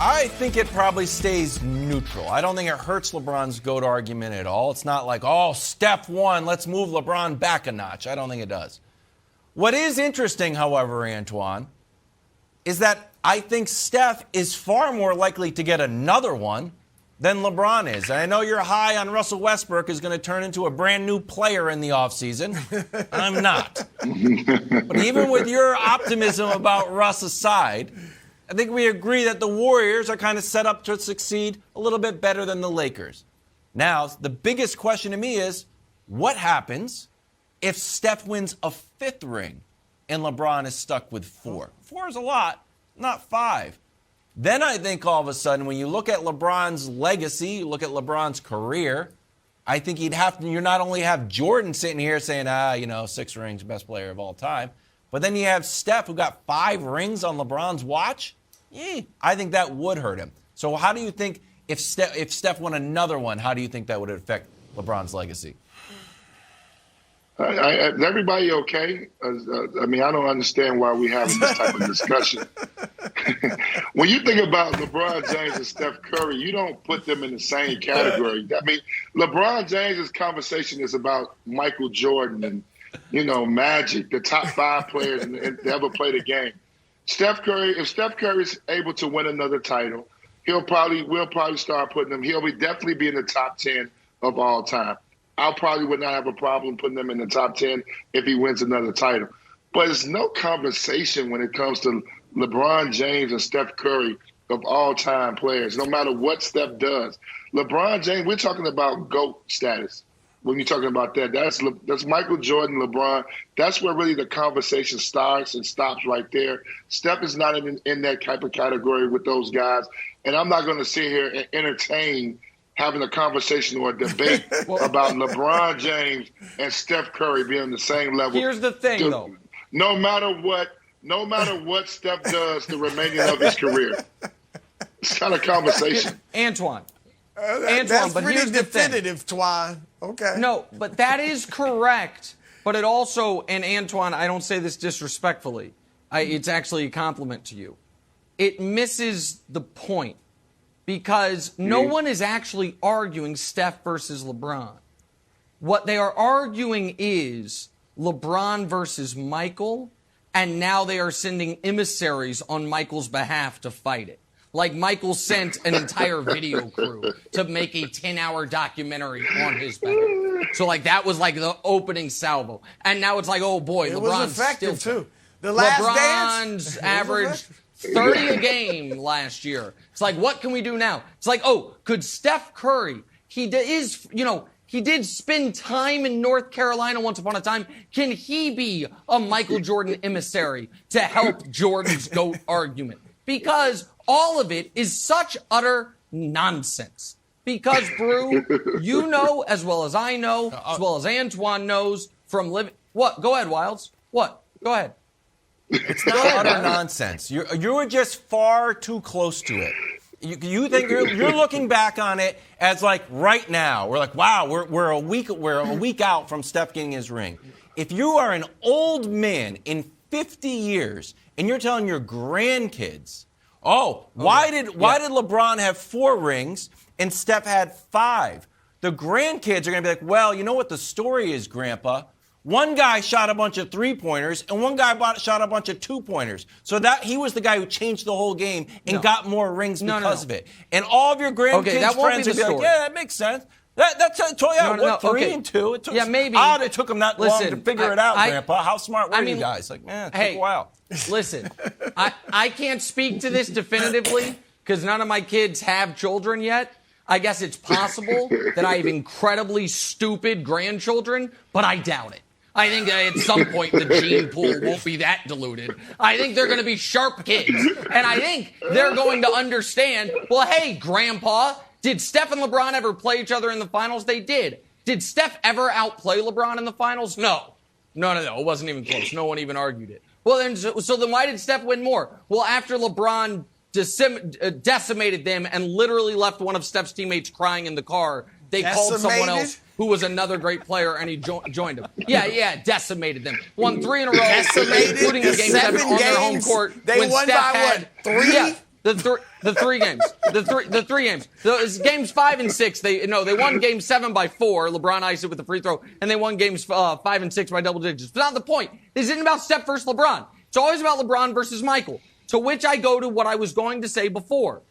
I think it probably stays neutral. I don't think it hurts LeBron's GOAT argument at all. It's not like, oh, Steph won, let's move LeBron back a notch. I don't think it does. What is interesting, however, Antoine, is that I think Steph is far more likely to get another one than LeBron is. And I know you're high on Russell Westbrook is going to turn into a brand new player in the offseason. I'm not. But even with your optimism about Russ aside, I think we agree that the Warriors are kind of set up to succeed a little bit better than the Lakers. Now, the biggest question to me is, what happens if Steph wins a 5th ring and LeBron is stuck with 4? 4 is a lot, not 5. Then I think all of a sudden, when you look at LeBron's legacy, you look at LeBron's career, I think you'd not only have Jordan sitting here saying, 6 rings, best player of all time, but then you have Steph who got 5 rings on LeBron's watch. I think that would hurt him. So how do you think if Steph won another one, how do you think that would affect LeBron's legacy? Is everybody okay? I don't understand why we're having this type of discussion. When you think about LeBron James and Steph Curry, you don't put them in the same category. I mean, LeBron James' conversation is about Michael Jordan and, Magic, the top 5 players to ever play the game. Steph Curry, if Steph Curry's able to win another title, we'll probably start putting him. He'll definitely be in the top 10 of all time. I probably would not have a problem putting him in the top 10 if he wins another title. But it's no conversation when it comes to LeBron James and Steph Curry of all-time players, no matter what Steph does. LeBron James, we're talking about GOAT status. When you're talking about that, that's Michael Jordan, LeBron. That's where really the conversation starts and stops right there. Steph is not in that type of category with those guys. And I'm not going to sit here and entertain having a conversation or a debate about LeBron James and Steph Curry being on the same level. Here's the thing, though. No matter what Steph does the remaining of his career. It's kind of conversation. Antoine, that's but pretty here's the definitive, Twan. Okay. No, but that is correct. But it also, and Antoine, I don't say this disrespectfully. It's actually a compliment to you. It misses the point because no one is actually arguing Steph versus LeBron. What they are arguing is LeBron versus Michael, and now they are sending emissaries on Michael's behalf to fight it. Like Michael sent an entire video crew to make a 10-hour documentary on his behalf. So, that was the opening salvo. And now it's oh, boy, it LeBron's was effective, still too. The last LeBron's dance averaged 30 a game last year. It's what can we do now? It's could Steph Curry, he did spend time in North Carolina once upon a time. Can he be a Michael Jordan emissary to help Jordan's GOAT argument? Because all of it is such utter nonsense. Because, Brew, you know as well as I know, as well as Antoine knows from living. What? Go ahead, Wilds. What? Go ahead. It's not utter nonsense. You're just far too close to it. You think you're looking back on it as right now. We're wow, we're a week out from Steph getting his ring. If you are an old man in 50 years and you're telling your grandkids, why did LeBron have 4 rings and Steph had 5? The grandkids are going to be well, you know what the story is, Grandpa? One guy shot a bunch of 3-pointers, and one guy shot a bunch of 2-pointers. So that he was the guy who changed the whole game and got more rings because of it. And all of your grandkids' friends would be that makes sense. That's 3 and 2. It took, maybe. It took them that long to figure it out, Grandpa. How smart were you guys? It took a while. Listen, I can't speak to this definitively because none of my kids have children yet. I guess it's possible that I have incredibly stupid grandchildren, but I doubt it. I think at some point the gene pool won't be that diluted. I think they're going to be sharp kids. And I think they're going to understand, hey, Grandpa, did Steph and LeBron ever play each other in the finals? They did. Did Steph ever outplay LeBron in the finals? No. No. It wasn't even close. No one even argued it. Well, then, so then why did Steph win more? Well, after LeBron decimated them and literally left one of Steph's teammates crying in the car, they called someone else who was another great player, and he joined him. Yeah, decimated them. Won 3 in a row, including the game 7 on their home court. They won Steph by had, 3? The three games. The three games. It's games 5 and 6. They won game 7 by 4. LeBron iced it with the free throw, and they won games 5 and 6 by double digits. But not the point. This isn't about Steph versus LeBron. It's always about LeBron versus Michael. To which I go to what I was going to say before,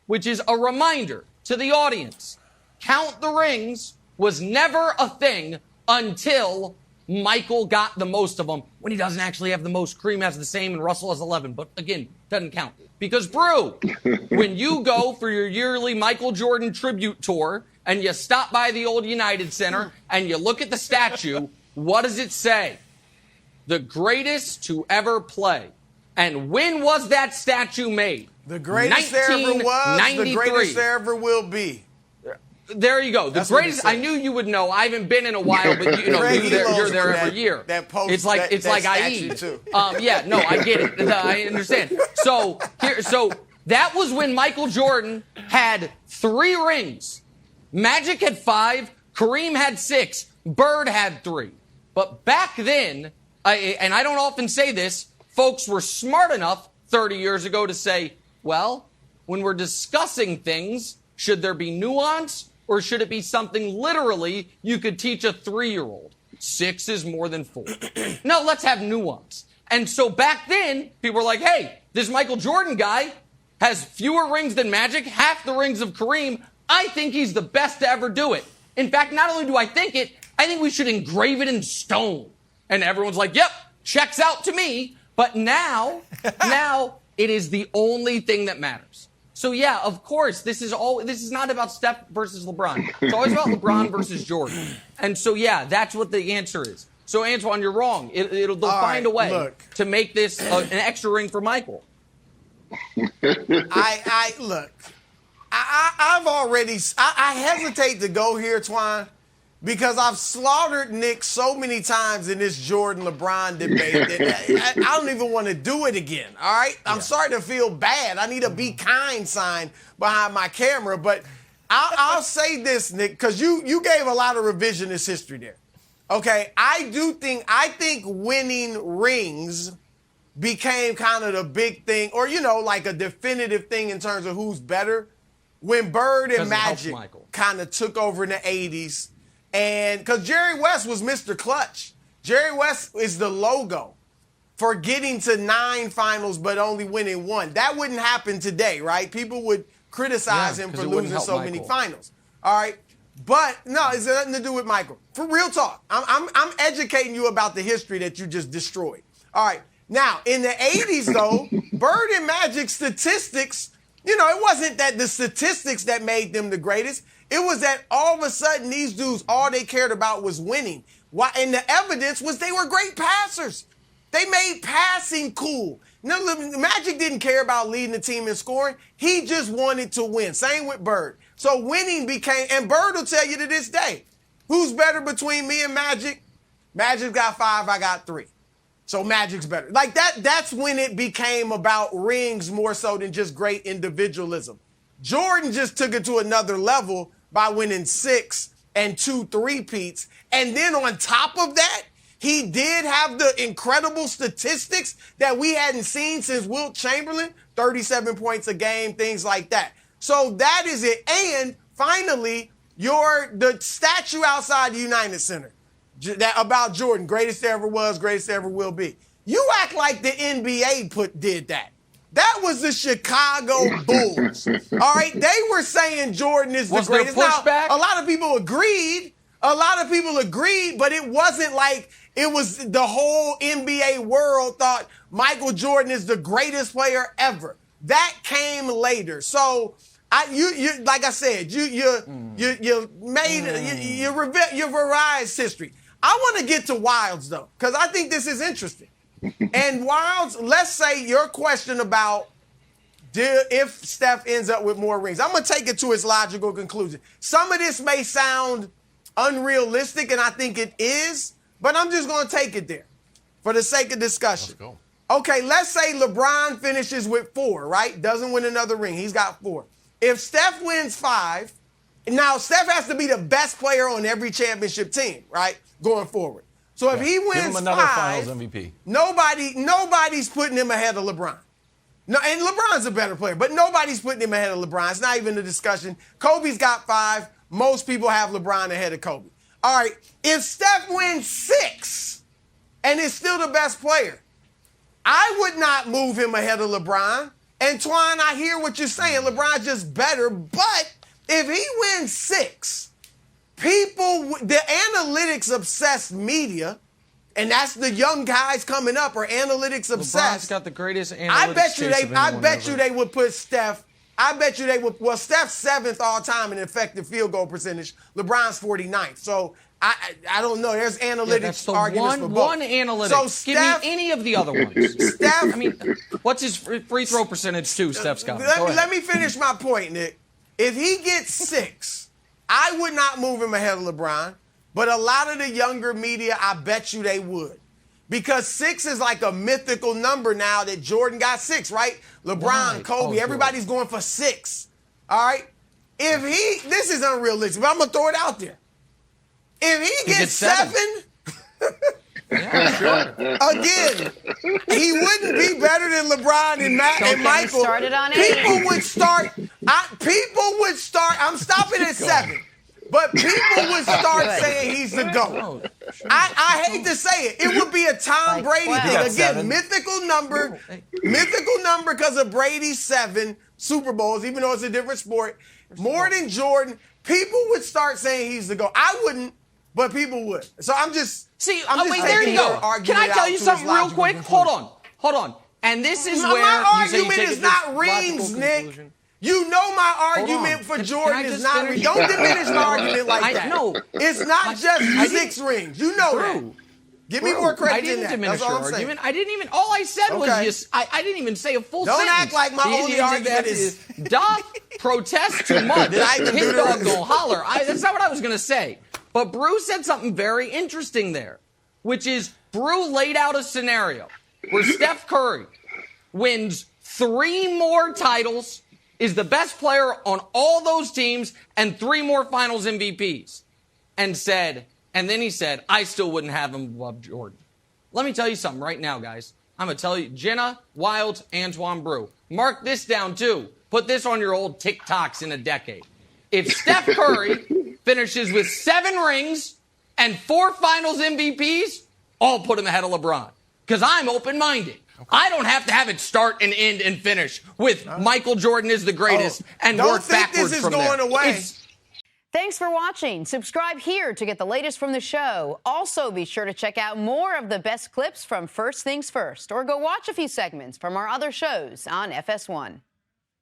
which is a reminder to the audience. Count the rings was never a thing until Michael got the most of them, when he doesn't actually have the most. Kareem has the same and Russell has 11. But again, doesn't count. Because, Brew, when you go for your yearly Michael Jordan tribute tour and you stop by the old United Center and you look at the statue, what does it say? The greatest to ever play. And when was that statue made? The greatest there ever was, the greatest there ever will be. There you go. The That's greatest. I knew you would know. I haven't been in a while, but you're there every year. It's like I eat. Yeah, no, I get it. I understand. So that was when Michael Jordan had 3 rings. Magic had 5. Kareem had 6. Bird had 3. But back then, and I don't often say this, folks were smart enough 30 years ago to say, well, when we're discussing things, should there be nuance? Or should it be something literally you could teach a 3-year-old? 6 is more than 4. No, let's have nuance. And so back then, people were like, hey, this Michael Jordan guy has fewer rings than Magic, half the rings of Kareem. I think he's the best to ever do it. In fact, not only do I think it, I think we should engrave it in stone. And everyone's like, yep, checks out to me. But now it is the only thing that matters. So yeah, of course, this is not about Steph versus LeBron. It's always about LeBron versus Jordan. And so yeah, that's what the answer is. So Antoine, you're wrong. They'll find a way to make this an extra ring for Michael. I hesitate to go here, Twine, because I've slaughtered Nick so many times in this Jordan-LeBron debate that I don't even want to do it again, all right? I'm starting to feel bad. I need a be kind sign behind my camera. But I'll say this, Nick, because you gave a lot of revisionist history there. Okay, I think winning rings became kind of the big thing, or, like a definitive thing in terms of who's better, when Bird and Magic kind of took over in the 80s. And because Jerry West was Mr. Clutch. Jerry West is the logo for getting to 9 finals but only winning 1. That wouldn't happen today, right? People would criticize him for losing so many finals. All right. But no, it's nothing to do with Michael. For real talk, I'm educating you about the history that you just destroyed. All right. Now, in the 80s, though, Bird and Magic statistics, it wasn't that the statistics that made them the greatest. It was that all of a sudden these dudes, all they cared about was winning. And the evidence was they were great passers. They made passing cool. No, Magic didn't care about leading the team in scoring. He just wanted to win. Same with Bird. So winning became, and Bird will tell you to this day, who's better between me and Magic? Magic's got 5, I got 3. So Magic's better. Like that's when it became about rings more so than just great individualism. Jordan just took it to another level by winning 6 and 2 3-peats. And then on top of that, he did have the incredible statistics that we hadn't seen since Wilt Chamberlain, 37 points a game, things like that. So that is it. And finally, the statue outside the United Center that about Jordan, greatest there ever was, greatest there ever will be. You act like the NBA did that. That was the Chicago Bulls. All right, they were saying Jordan is the greatest. Now, a lot of people agreed. But it wasn't like it was the whole NBA world thought Michael Jordan is the greatest player ever. That came later. So you like I said, you revised history. I want to get to Wilds though, because I think this is interesting. And Wilds, let's say your question about if Steph ends up with more rings. I'm going to take it to its logical conclusion. Some of this may sound unrealistic, and I think it is, but I'm just going to take it there for the sake of discussion. Let's go. Okay, let's say LeBron finishes with 4, right? Doesn't win another ring. He's got 4. If Steph wins 5, now Steph has to be the best player on every championship team, right? Going forward. So if he wins give him another 5, Finals MVP. nobody's putting him ahead of LeBron. No, and LeBron's a better player, but nobody's putting him ahead of LeBron. It's not even a discussion. Kobe's got 5. Most people have LeBron ahead of Kobe. All right, if Steph wins 6 and is still the best player, I would not move him ahead of LeBron. And Twine, I hear what you're saying. LeBron's just better, but if he wins 6, the analytics-obsessed media, and that's the young guys coming up, are analytics obsessed. LeBron's got the greatest analytics. I bet you they would put Steph. I bet you they would. Well, Steph's 7th all time in effective field goal percentage. LeBron's 49th. So I don't know. There's analytics arguments for both. One analytic. So Give Steph, me any of the other ones. Steph. I mean, what's his free throw percentage too? Steph's got. Let me finish my point, Nick. If he gets 6, I would not move him ahead of LeBron. But a lot of the younger media, I bet you they would. Because 6 is like a mythical number now that Jordan got 6, right? LeBron, Kobe, everybody's going for 6. All right? This is unrealistic, but I'm going to throw it out there. If he gets 7, again, he wouldn't be better than LeBron and Matt and Michael. Started on 8. People would start, I'm stopping at 7. But people would start saying he's the GOAT. I hate to say it. It would be a Tom Brady thing. Again, mythical number because of Brady's 7 Super Bowls, even though it's a different sport. More than Jordan. People would start saying he's the GOAT. I wouldn't, but people would. So I'm just there you go. Can I tell you something real quick? Hold on. And this is where my you say you argument take is not rings, Nick. You know my argument for Jordan is not rings. Don't diminish my argument like that. No. It's not just 6 rings. You know that. Give me more credit I didn't than that. diminish That's all your I'm argument. saying. I didn't even. All I said was just. I didn't even say a full Don't sentence. act like my only argument is Doc protest too much. His dog go holler. That's not what I was going to say. But Brew said something very interesting there, which is Brew laid out a scenario where Steph Curry wins 3 more titles, is the best player on all those teams, and 3 more finals MVPs. And then he said, I still wouldn't have him above Jordan. Let me tell you something right now, guys. I'm going to tell you, Jenna, Wild, Antoine Brew. Mark this down, too. Put this on your old TikToks in a decade. If Steph Curry finishes with 7 rings and 4 finals MVPs, I'll put him ahead of LeBron. Because I'm open-minded. Okay. I don't have to have it start and end and finish with Michael Jordan is the greatest and work backwards from there. Don't think this is going away. Thanks for watching. Subscribe here to get the latest from the show. Also, be sure to check out more of the best clips from First Things First, or go watch a few segments from our other shows on FS1.